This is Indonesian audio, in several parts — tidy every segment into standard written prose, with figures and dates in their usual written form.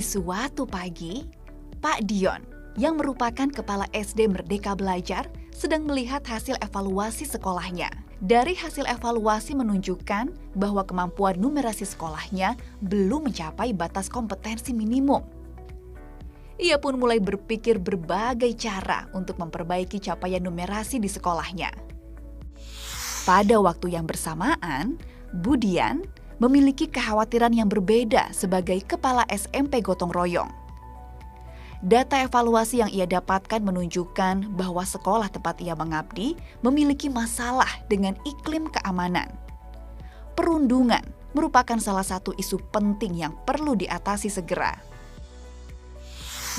Di suatu pagi, Pak Dion, yang merupakan kepala SD Merdeka Belajar, sedang melihat hasil evaluasi sekolahnya. Dari hasil evaluasi menunjukkan bahwa kemampuan numerasi sekolahnya belum mencapai batas kompetensi minimum. Ia pun mulai berpikir berbagai cara untuk memperbaiki capaian numerasi di sekolahnya. Pada waktu yang bersamaan, Budian memiliki kekhawatiran yang berbeda sebagai kepala SMP Gotong Royong. Data evaluasi yang ia dapatkan menunjukkan bahwa sekolah tempat ia mengabdi memiliki masalah dengan iklim keamanan. Perundungan merupakan salah satu isu penting yang perlu diatasi segera.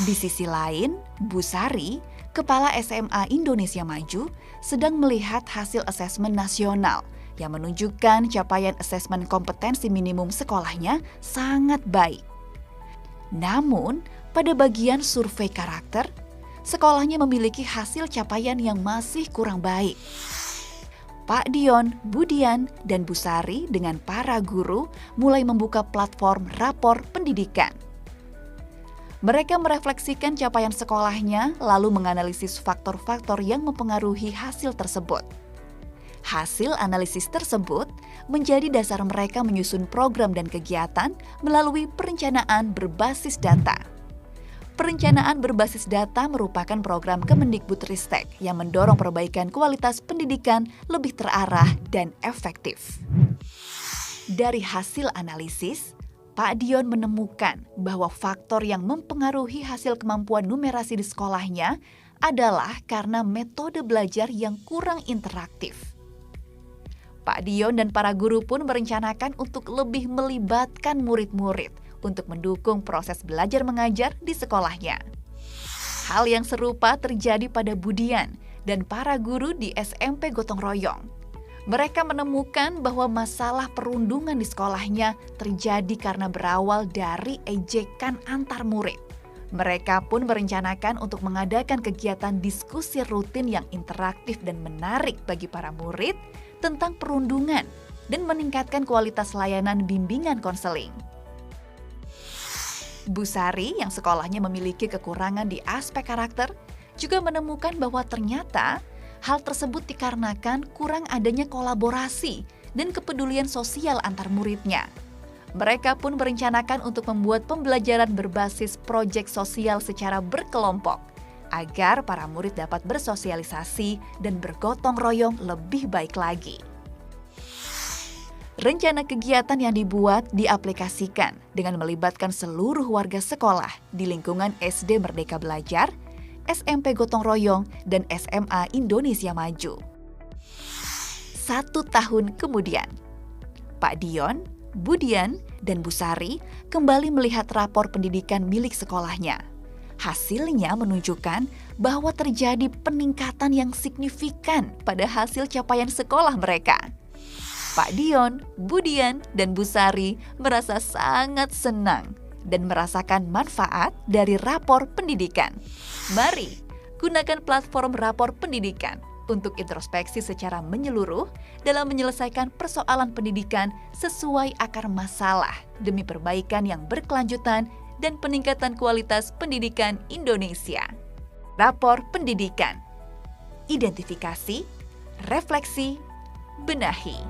Di sisi lain, Bu Sari, kepala SMA Indonesia Maju, sedang melihat hasil asesmen nasional yang menunjukkan capaian asesmen kompetensi minimum sekolahnya sangat baik. Namun, pada bagian survei karakter, sekolahnya memiliki hasil capaian yang masih kurang baik. Pak Dion, Budian, dan Bu Sari dengan para guru mulai membuka platform rapor pendidikan. Mereka merefleksikan capaian sekolahnya lalu menganalisis faktor-faktor yang mempengaruhi hasil tersebut. Hasil analisis tersebut menjadi dasar mereka menyusun program dan kegiatan melalui perencanaan berbasis data. Perencanaan berbasis data merupakan program Kemendikbudristek yang mendorong perbaikan kualitas pendidikan lebih terarah dan efektif. Dari hasil analisis, Pak Dion menemukan bahwa faktor yang mempengaruhi hasil kemampuan numerasi di sekolahnya adalah karena metode belajar yang kurang interaktif. Pak Dion dan para guru pun merencanakan untuk lebih melibatkan murid-murid untuk mendukung proses belajar mengajar di sekolahnya. Hal yang serupa terjadi pada Budian dan para guru di SMP Gotong Royong. Mereka menemukan bahwa masalah perundungan di sekolahnya terjadi karena berawal dari ejekan antar murid. Mereka pun merencanakan untuk mengadakan kegiatan diskusi rutin yang interaktif dan menarik bagi para murid tentang perundungan dan meningkatkan kualitas layanan bimbingan konseling. Bu Sari yang sekolahnya memiliki kekurangan di aspek karakter juga menemukan bahwa ternyata hal tersebut dikarenakan kurang adanya kolaborasi dan kepedulian sosial antar muridnya. Mereka pun merencanakan untuk membuat pembelajaran berbasis proyek sosial secara berkelompok agar para murid dapat bersosialisasi dan bergotong royong lebih baik lagi. Rencana kegiatan yang dibuat diaplikasikan dengan melibatkan seluruh warga sekolah di lingkungan SD Merdeka Belajar, SMP Gotong Royong, dan SMA Indonesia Maju. 1 tahun kemudian, Pak Dion, Budian, dan Bu Sari kembali melihat rapor pendidikan milik sekolahnya. Hasilnya menunjukkan bahwa terjadi peningkatan yang signifikan pada hasil capaian sekolah mereka. Pak Dion, Budian, dan Bu Sari merasa sangat senang dan merasakan manfaat dari rapor pendidikan. Mari gunakan platform rapor pendidikan untuk introspeksi secara menyeluruh dalam menyelesaikan persoalan pendidikan sesuai akar masalah demi perbaikan yang berkelanjutan dan peningkatan kualitas pendidikan Indonesia. Rapor pendidikan. Identifikasi, refleksi, benahi.